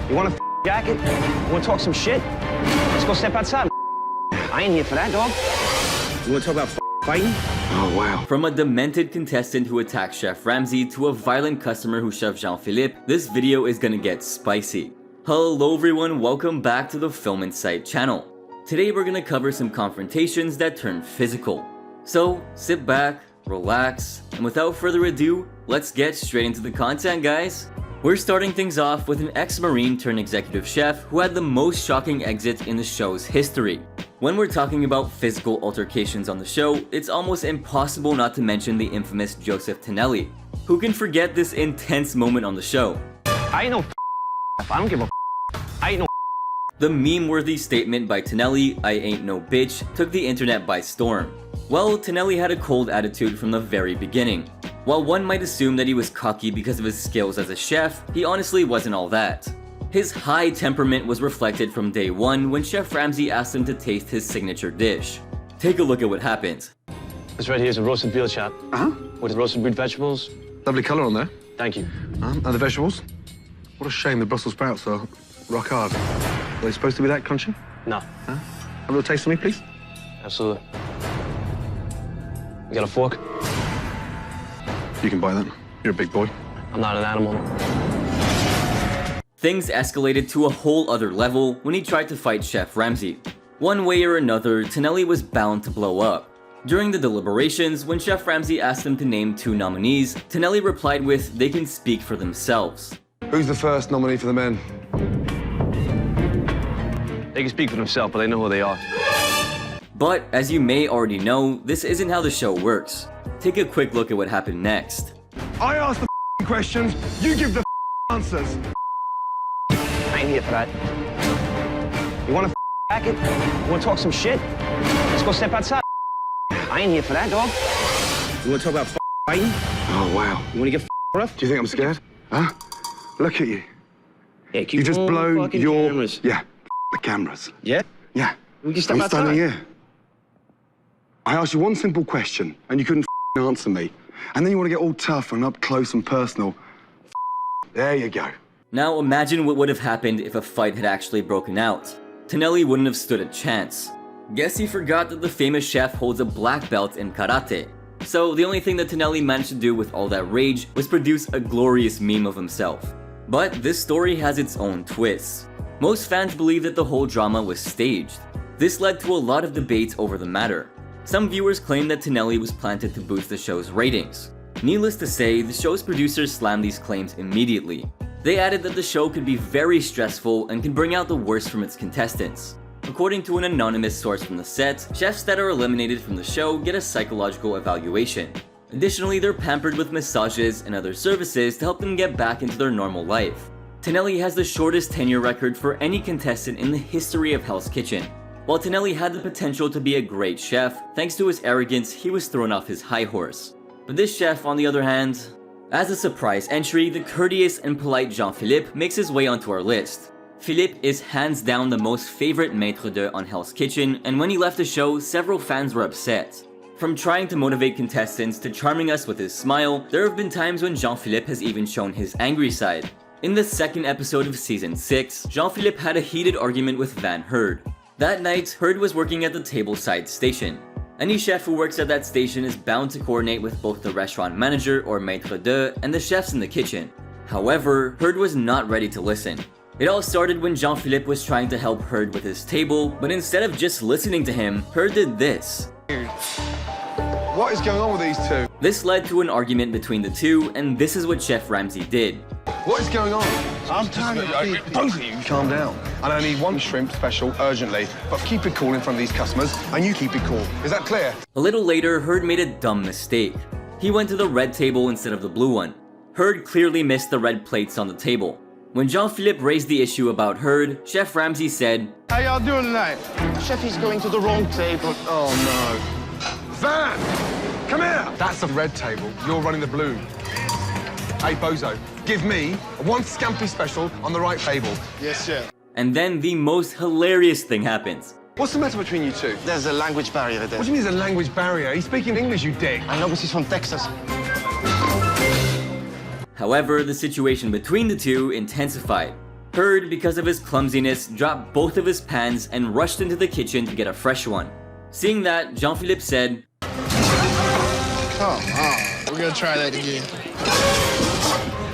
You want a jacket? You want to talk some shit? Let's go step outside. I ain't here for that, dog. You want to talk about fighting? Oh, wow. From a demented contestant who attacked Chef Ramsay to a violent customer who shoved Jean-Philippe, this video is gonna get spicy. Hello everyone, welcome back to the Film Insight channel. Today we're gonna cover some confrontations that turn physical. So sit back, relax, and without further ado, let's get straight into the content, guys. We're starting things off with an ex-marine turned executive chef who had the most shocking exit in the show's history. When we're talking about physical altercations on the show, it's almost impossible not to mention the infamous Joseph Tonelli. Who can forget this intense moment on the show? I ain't no I don't give a I ain't no The meme-worthy statement by Tonelli, "I ain't no bitch," took the internet by storm. Well, Tonelli had a cold attitude from the very beginning. While one might assume that he was cocky because of his skills as a chef, he honestly wasn't all that. His high temperament was reflected from day one when Chef Ramsay asked him to taste his signature dish. Take a look at what happened. This right here is a roasted veal chop. With roasted root vegetables. Lovely colour on there. Thank you. And the vegetables? What a shame the Brussels sprouts are rock hard. Are they supposed to be that crunchy? No. Have a little taste for me, please? Absolutely. You got a fork? You can buy that. You're a big boy. I'm not an animal. Things escalated to a whole other level when he tried to fight Chef Ramsay. One way or another, Tonelli was bound to blow up. During the deliberations, when Chef Ramsay asked him to name two nominees, Tonelli replied with, "They can speak for themselves." Who's the first nominee for the men? They can speak for themselves, but they know who they are. But, as you may already know, this isn't how the show works. Take a quick look at what happened next. I ask the questions, you give the answers. I ain't here for that. You want a jacket? You want to talk some shit? Let's go step outside. I ain't here for that, dog. You want to talk about fighting? Oh, wow. You want to get rough? Do you think I'm scared? Huh? Look at you. Yeah, keep You just all the blown fucking your... cameras. Yeah, the cameras. Yeah? Yeah. We can step I'm outside. standing here. I asked you one simple question, and you couldn't answer me. And then you want to get all tough and up close and personal. There you go. Now imagine what would have happened if a fight had actually broken out. Tonelli wouldn't have stood a chance. Guess he forgot that the famous chef holds a black belt in karate. So the only thing that Tonelli managed to do with all that rage was produce a glorious meme of himself. But this story has its own twists. Most fans believe that the whole drama was staged. This led to a lot of debates over the matter. Some viewers claim that Tonelli was planted to boost the show's ratings. Needless to say, the show's producers slammed these claims immediately. They added that the show could be very stressful and can bring out the worst from its contestants. According to an anonymous source from the set, chefs that are eliminated from the show get a psychological evaluation. Additionally, they're pampered with massages and other services to help them get back into their normal life. Tonelli has the shortest tenure record for any contestant in the history of Hell's Kitchen. While Tonelli had the potential to be a great chef, thanks to his arrogance, he was thrown off his high horse. But this chef, on the other hand, as a surprise entry, the courteous and polite Jean-Philippe makes his way onto our list. Philippe is hands down the most favorite maître d' on Hell's Kitchen, and when he left the show, several fans were upset. From trying to motivate contestants to charming us with his smile, there have been times when Jean-Philippe has even shown his angry side. In the second episode of Season 6, Jean-Philippe had a heated argument with Van Heard. That night, Heard was working at the tableside station. Any chef who works at that station is bound to coordinate with both the restaurant manager or maître d' and the chefs in the kitchen. However, Heard was not ready to listen. It all started when Jean-Philippe was trying to help Heard with his table, but instead of just listening to him, Heard did this. What is going on with these two? This led to an argument between the two, and this is what Chef Ramsay did. What is going on? I'm telling you, both of you calm down. And I need one shrimp special urgently, but keep it cool in front of these customers, and you keep it cool. Is that clear? A little later, Heard made a dumb mistake. He went to the red table instead of the blue one. Heard clearly missed the red plates on the table. When Jean-Philippe raised the issue about Heard, Chef Ramsay said, How y'all doing tonight? Chef, he's going to the wrong table. Oh, no. Van! Come here! That's the red table. You're running the blue. Hey, Bozo, give me one scampi special on the right table. Yes, chef. and then the most hilarious thing happens. What's the matter between you two? There's a language barrier there. What do you mean there's a language barrier? He's speaking English, you dick. I know, but he's from Texas. However, the situation between the two intensified. Hurd, because of his clumsiness, dropped both of his pans and rushed into the kitchen to get a fresh one. Seeing that, Jean-Philippe said, Come on. We're gonna try that again.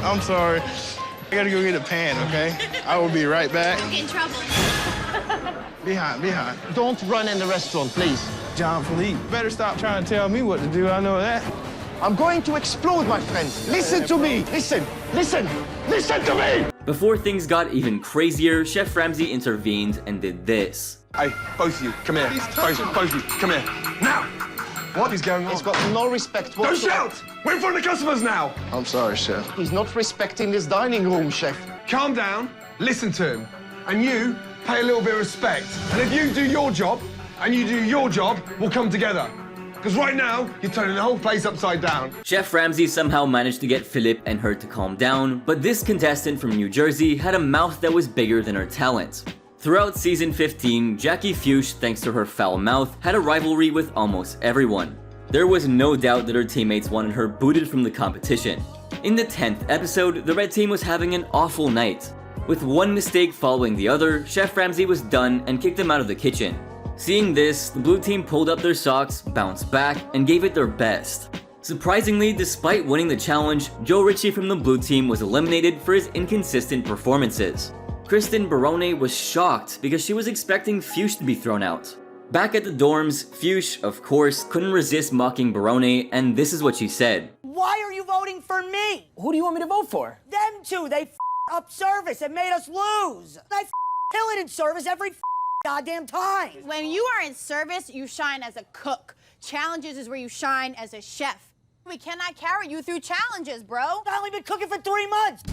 I'm sorry. I gotta go get a pan, okay? I will be right back. Don't get in trouble. Behind. Don't run in the restaurant, please. Jean-Philippe, better stop trying to tell me what to do. I know that. I'm going to explode, my friend. Listen to me. Listen to me. Before things got even crazier, Chef Ramsay intervened and did this. Hey, both of you, come here. Both of you, come here. Now! What is going on? He's got no respect Don't whatsoever. shout! We're in front of the customers now! I'm sorry, Chef. He's not respecting this dining room, chef. Calm down, listen to him, and you pay a little bit of respect. And if you do your job, and you do your job, we'll come together. Because right now, you're turning the whole place upside down. Chef Ramsay somehow managed to get Philippe and Hurd to calm down, but this contestant from New Jersey had a mouth that was bigger than her talent. Throughout season 15, Jackie Fuchs, thanks to her foul mouth, had a rivalry with almost everyone. There was no doubt that her teammates wanted her booted from the competition. In the 10th episode, the red team was having an awful night. With one mistake following the other, Chef Ramsay was done and kicked them out of the kitchen. Seeing this, the blue team pulled up their socks, bounced back, and gave it their best. Surprisingly, despite winning the challenge, Joe Ritchie from the blue team was eliminated for his inconsistent performances. Kristen Barone was shocked because she was expecting Fuchs to be thrown out. Back at the dorms, Fuchs, of course, couldn't resist mocking Barone, and this is what she said. Why are you voting for me? Who do you want me to vote for? Them two, they up service and made us lose. I kill it in service every goddamn time. When you are in service, you shine as a cook. Challenges is where you shine as a chef. We cannot carry you through challenges, bro. I've only been cooking for 3 months.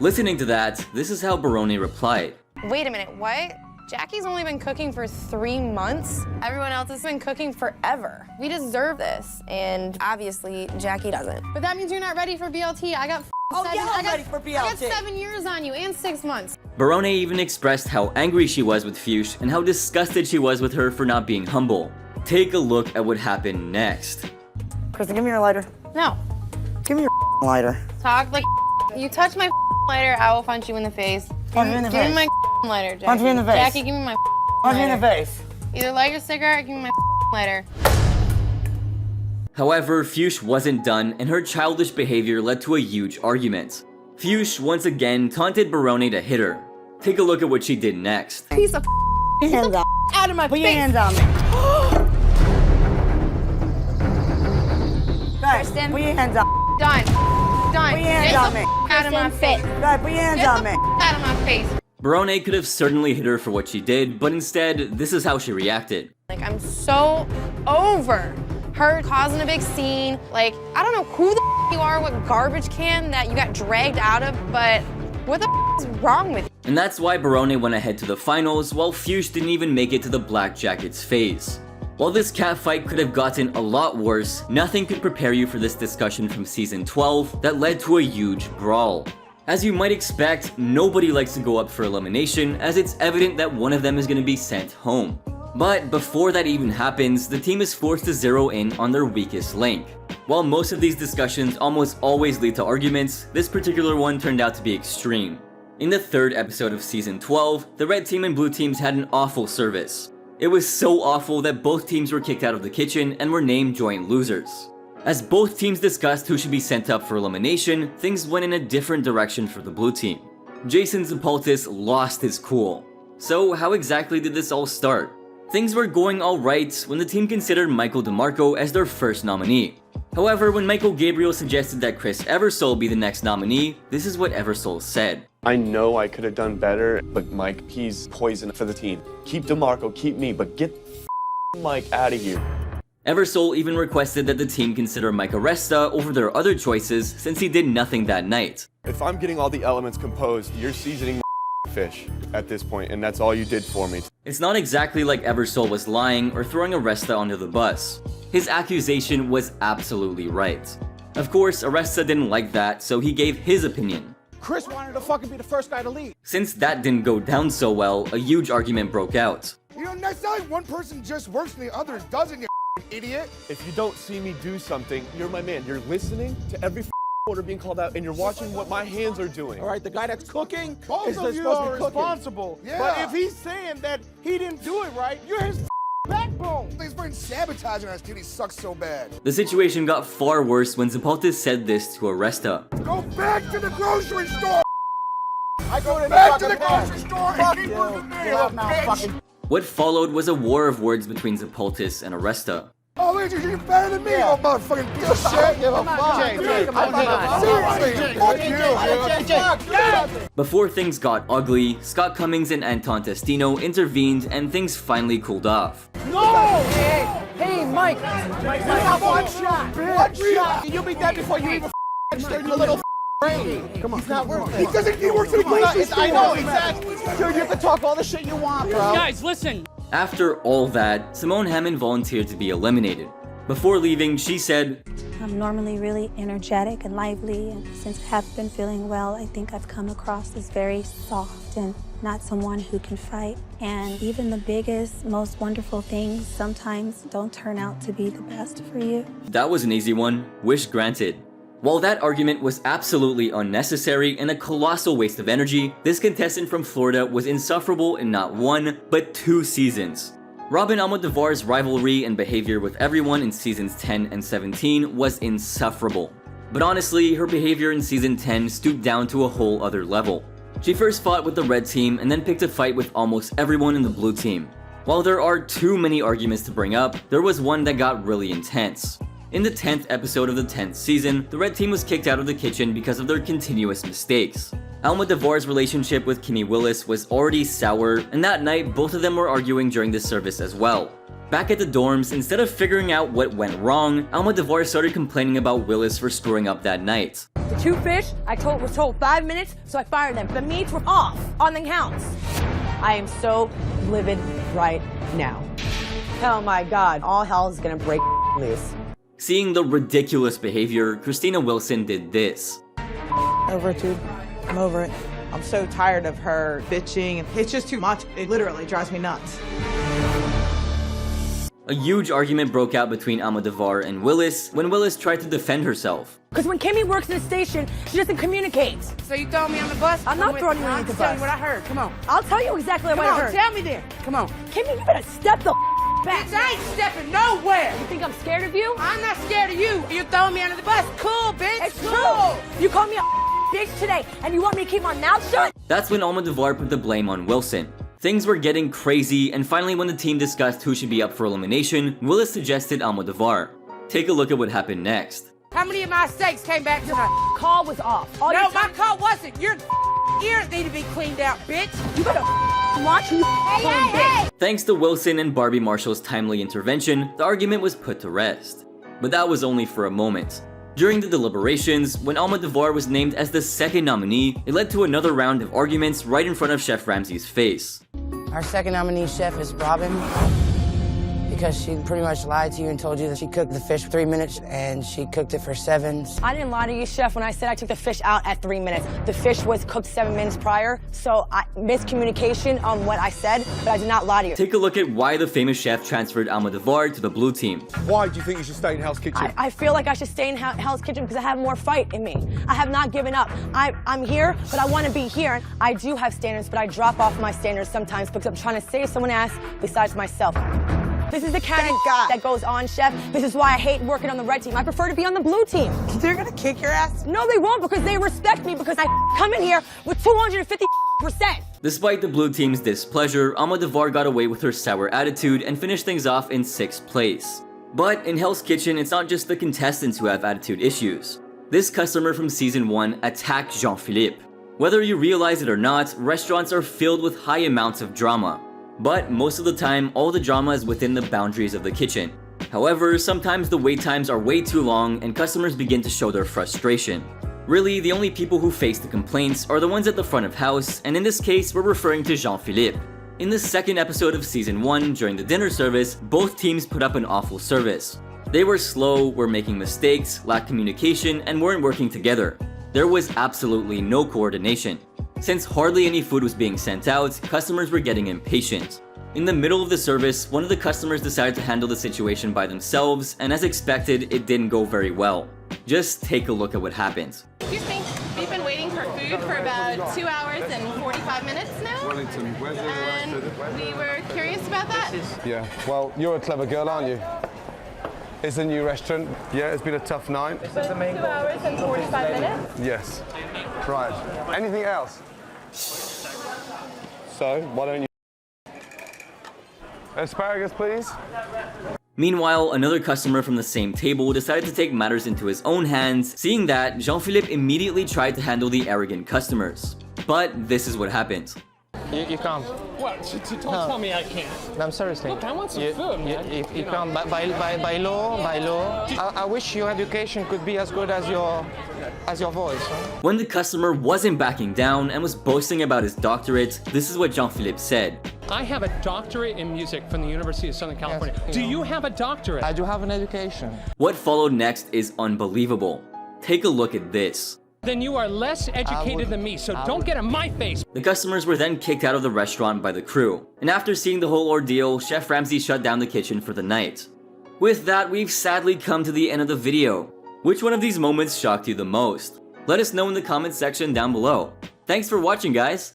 Listening to that, this is how Barone replied. Wait a minute, what? Jackie's only been cooking for 3 months. Everyone else has been cooking forever. We deserve this, and obviously Jackie doesn't. But that means you're not ready for BLT. I got I'm ready for BLT. I got 7 years on you and 6 months. Barone even expressed how angry she was with Fuchs and how disgusted she was with her for not being humble. Take a look at what happened next. Kristen, give me your lighter. No. Give me your lighter. Talk like you touch my lighter, I will punch you in the face. Punch me in the Give face. me my lighter, Jackie. Punch me in the face. Jackie, give me my Punch me lighter. in the face. Either light your cigarette or give me my lighter. However, Fuchs wasn't done, and her childish behavior led to a huge argument. Fuchs once again taunted Barone to hit her. Take a look at what she did next. Piece of Put your hands out. out of my Put your face. hands on me. Guys, Kristen. put your hands on. Done. Done. Put your hands Get on the me. out of my face. Guys, put your hands Get on the me. out of my face. Barone could have certainly hit her for what she did, but instead, this is how she reacted. Like, I'm so over her causing a big scene. Like, I don't know who the you are, what garbage can that you got dragged out of, but what the is wrong with you? And that's why Barone went ahead to the finals, while Fuchs didn't even make it to the Black Jackets phase. While this catfight could have gotten a lot worse, nothing could prepare you for this discussion from season 12 that led to a huge brawl. As you might expect, nobody likes to go up for elimination, as it's evident that one of them is going to be sent home. But before that even happens, the team is forced to zero in on their weakest link. While most of these discussions almost always lead to arguments, this particular one turned out to be extreme. In the 3rd episode of season 12, the red team and blue teams had an awful service. It was so awful that both teams were kicked out of the kitchen and were named joint losers. As both teams discussed who should be sent up for elimination, things went in a different direction for the blue team. Jason Zapaltis lost his cool. So how exactly did this all start? Things were going alright when the team considered Michael DeMarco as their first nominee. However, when Michael Gabriel suggested that Chris Eversole be the next nominee, this is what Eversole said. I know I could have done better, but Mike, he's poison for the team. Keep DeMarco, keep me, but get Mike out of here. Eversole even requested that the team consider Mike Aresta over their other choices since he did nothing that night. If I'm getting all the elements composed, you're seasoning fish at this point, and that's all you did for me. It's not exactly like Eversole was lying or throwing Aresta under the bus. His accusation was absolutely right. Of course, Aresta didn't like that, so he gave his opinion. Chris wanted to fucking be the first guy to leave. Since that didn't go down so well, a huge argument broke out. You know, that's not like one person just works and the others doesn't, you idiot. If you don't see me do something, you're my man. You're listening to every order being called out, and you're watching what my hands are doing. All right, the guy that's cooking Both is of you supposed to are be cooking. responsible. Yeah. But if he's saying that he didn't do it right, you're his backbone. He's been sabotaging us till he sucks so bad. The situation got far worse when Zapaltis said this to Aresta. Go back to the grocery store. I go to Back to the grocery store and keep working there, bitch. What followed was a war of words between Zapaltis and Aresta. Oh, man, you're better than me, oh motherfucking piece of shit. Give a fuck. Seriously, fuck you. Before things got ugly, Scott Cummings and Anton Testino intervened and things finally cooled off. No! Hey, Mike. Mike, one shot. One shot. You'll be dead before you even straighten your little brain. Come on. It's not worth it. He works at the grocery store. I know, exactly. Dude, you can talk all the shit you want, bro. Guys, listen. After all that, Simone Hammond volunteered to be eliminated. Before leaving, she said, I'm normally really energetic and lively, and since I have been feeling well, I think I've come across as very soft and not someone who can fight. And even the biggest, most wonderful things sometimes don't turn out to be the best for you. that was an easy one, wish granted. While that argument was absolutely unnecessary and a colossal waste of energy, this contestant from Florida was insufferable in not 1, but 2 seasons. Robin Almodovar's rivalry and behavior with everyone in seasons 10 and 17 was insufferable. But honestly, her behavior in season 10 stooped down to a whole other level. She first fought with the red team and then picked a fight with almost everyone in the blue team. While there are too many arguments to bring up, there was one that got really intense. In the 10th episode of the 10th season, the red team was kicked out of the kitchen because of their continuous mistakes. Almodovar's relationship with Kimmy Willis was already sour, and that night both of them were arguing during the service as well. Back at the dorms, instead of figuring out what went wrong, Almodovar started complaining about Willis for screwing up that night. The 2 fish, was told 5 minutes, so I fired them. The meats were off on the counts. I am so livid right now. Oh my God, all hell is gonna break loose. Seeing the ridiculous behavior, Christina Wilson did this. Over it, dude. I'm over it. I'm so tired of her bitching. It's just too much. It literally drives me nuts. A huge argument broke out between Almodovar and Willis when Willis tried to defend herself. Because when Kimmy works in the station, she doesn't communicate. So you throwing me on the bus? I'm not throwing you on the bus. Tell me what I heard. Come on. I'll tell you exactly what I heard. Tell me then. Come on. Kimmy, you better step the back. Bitch, I ain't stepping nowhere. You think I'm scared of you? I'm not scared of you. You're throwing me under the bus. Cool, bitch. It's cool. true. You called me a bitch today, and you want me to keep my mouth shut? That's when Almodovar put the blame on Wilson. Things were getting crazy, and finally when the team discussed who should be up for elimination, Willis suggested Almodovar. Take a look at what happened next. How many of my steaks came back tonight? Call was off. No, my call wasn't. Your ears need to be cleaned out, bitch. You better watch you. Hey. Thanks to Wilson and Barbie Marshall's timely intervention, the argument was put to rest. But that was only for a moment. During the deliberations, when Almodovar was named as the second nominee, it led to another round of arguments right in front of Chef Ramsay's face. Our second nominee chef is Robin. Because she pretty much lied to you and told you that she cooked the fish for 3 minutes and she cooked it for 7. I didn't lie to you, Chef, when I said I took the fish out at 3 minutes. The fish was cooked 7 minutes prior, so miscommunication on what I said, but I did not lie to you. Take a look at why the famous chef transferred Almodovar to the blue team. Why do you think you should stay in Hell's Kitchen? I feel like I should stay in Hell's Kitchen because I have more fight in me. I have not given up. I'm here, but I want to be here. I do have standards, but I drop off my standards sometimes because I'm trying to save someone else besides myself. This is the kind of that goes on, Chef. This is why I hate working on the red team. I prefer to be on the blue team. They're gonna kick your ass? No, they won't because they respect me because I come in here with 250%. Despite the blue team's displeasure, Almodovar got away with her sour attitude and finished things off in 6th place. But in Hell's Kitchen, it's not just the contestants who have attitude issues. This customer from season 1 attacked Jean-Philippe. Whether you realize it or not, restaurants are filled with high amounts of drama. But most of the time, all the drama is within the boundaries of the kitchen. However, sometimes the wait times are way too long and customers begin to show their frustration. Really, the only people who face the complaints are the ones at the front of house, and in this case, we're referring to Jean-Philippe. In the 2nd episode of season 1, during the dinner service, both teams put up an awful service. They were slow, were making mistakes, lacked communication, and weren't working together. There was absolutely no coordination. Since hardly any food was being sent out, customers were getting impatient. In the middle of the service, one of the customers decided to handle the situation by themselves, and as expected, it didn't go very well. Just take a look at what happened. Excuse me, we've been waiting for food for about 2 hours and 45 minutes now. Wellington, where's your And we were curious about that. Yeah, well, you're a clever girl, aren't you? It's a new restaurant. Yeah, it's been a tough night. 2 hours and 45 minutes. Yes. Right. Anything else? So, why don't you... Asparagus, please. Meanwhile, another customer from the same table decided to take matters into his own hands, seeing that Jean-Philippe immediately tried to handle the arrogant customers. But this is what happened. You can't. What? Don't tell me I can't. No, I'm seriously. Look, I want some food, man. You can't. By law. I wish your education could be as good as your voice. Huh? When the customer wasn't backing down and was boasting about his doctorate, this is what Jean-Philippe said. I have a doctorate in music from the University of Southern California. Yes, Do you have a doctorate? I do have an education. What followed next is unbelievable. Take a look at this. Then you are less educated than me, so don't get in my face. The customers were then kicked out of the restaurant by the crew. And after seeing the whole ordeal, Chef Ramsay shut down the kitchen for the night. With that, we've sadly come to the end of the video. Which one of these moments shocked you the most? Let us know in the comments section down below. Thanks for watching, guys!